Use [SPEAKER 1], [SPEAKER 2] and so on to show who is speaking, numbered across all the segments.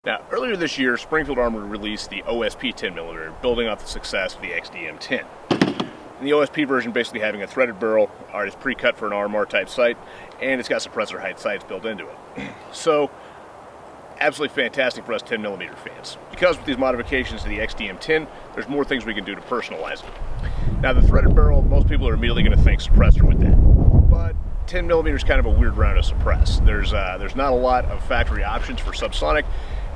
[SPEAKER 1] Now, earlier this year, Springfield Armored released the OSP 10mm, building off the success of the XDM10. And the OSP version basically having a threaded barrel, it's pre-cut for an RMR type sight, and it's got suppressor height sights built into it. So, absolutely fantastic for us 10mm fans. Because with these modifications to the XDM10, there's more things we can do to personalize it. Now, the threaded barrel, most people are immediately going to think suppressor with that. But 10mm is kind of a weird round to suppress. There's not a lot of factory options for subsonic,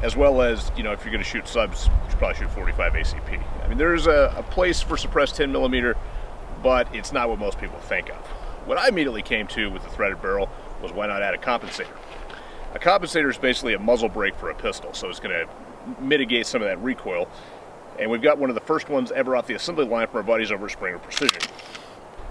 [SPEAKER 1] as well as, if you're going to shoot subs, you should probably shoot 45 ACP. I mean, there's a place for suppressed 10mm, but it's not what most people think of. What I immediately came to with the threaded barrel was why not add a compensator. A compensator is basically a muzzle brake for a pistol, so it's going to mitigate some of that recoil. And we've got one of the first ones ever off the assembly line from our buddies over at Springer Precision.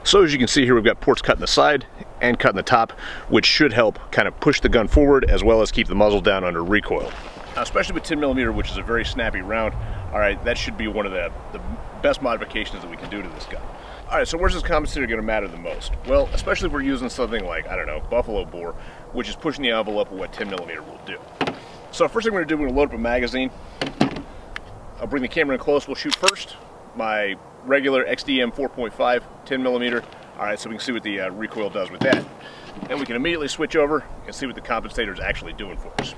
[SPEAKER 1] So as you can see here, we've got ports cut in the side and cut in the top, which should help kind of push the gun forward as well as keep the muzzle down under recoil. Now, especially with 10mm, which is a very snappy round, that should be one of the best modifications that we can do to this gun. Alright, so where's this compensator going to matter the most? Well, especially if we're using something like, buffalo bore, which is pushing the envelope of what 10mm will do. So first thing we're going to do, we're going to load up a magazine. I'll bring the camera in close. We'll shoot first my regular XDM 4.5 10mm. Alright, so we can see what the recoil does with that. And we can immediately switch over and see what the compensator is actually doing for us.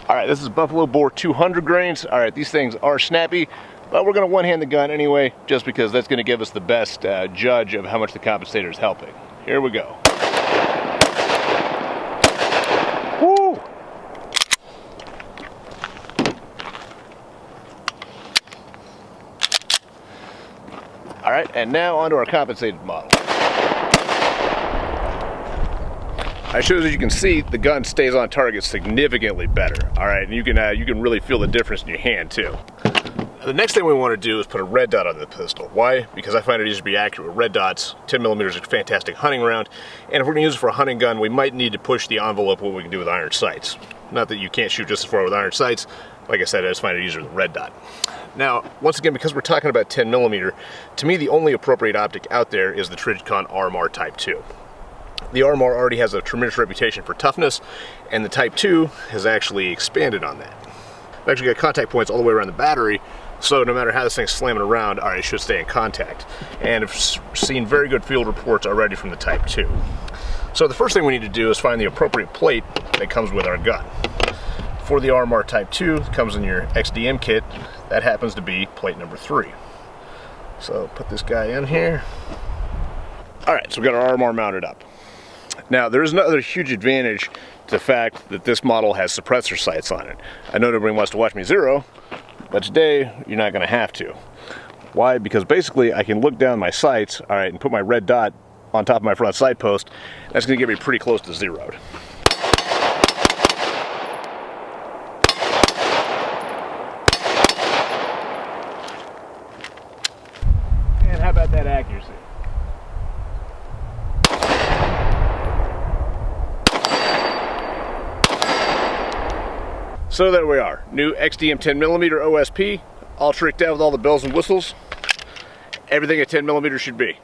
[SPEAKER 1] Alright, this is buffalo bore 200 grains. Alright, these things are snappy, but we're going to one-hand the gun anyway, just because that's going to give us the best judge of how much the compensator is helping. Here we go. Woo! Alright, and now onto our compensated model. As you can see, the gun stays on target significantly better. Alright, and you can really feel the difference in your hand too. The next thing we want to do is put a red dot on the pistol. Why? Because I find it easier to be accurate with red dots. 10mm is a fantastic hunting round, and if we're going to use it for a hunting gun, we might need to push the envelope what we can do with iron sights. Not that you can't shoot just as far with iron sights. Like I said, I just find it easier with a red dot. Now, once again, because we're talking about 10mm, to me the only appropriate optic out there is the Trijicon RMR Type 2. The RMR already has a tremendous reputation for toughness, and the Type 2 has actually expanded on that. I've actually got contact points all the way around the battery, so no matter how this thing's slamming around, it should stay in contact. And I've seen very good field reports already from the Type 2. So the first thing we need to do is find the appropriate plate that comes with our gun. For the RMR Type 2, it comes in your XDM kit. That happens to be plate number 3. So put this guy in here. Alright, so we've got our RMR mounted up. Now, there is another huge advantage to the fact that this model has suppressor sights on it. I know nobody wants to watch me zero, but today you're not going to have to. Why? Because basically I can look down my sights, and put my red dot on top of my front sight post. That's going to get me pretty close to zeroed. And how about that accuracy? So there we are, new XDM 10mm OSP, all tricked out with all the bells and whistles. Everything a 10mm should be.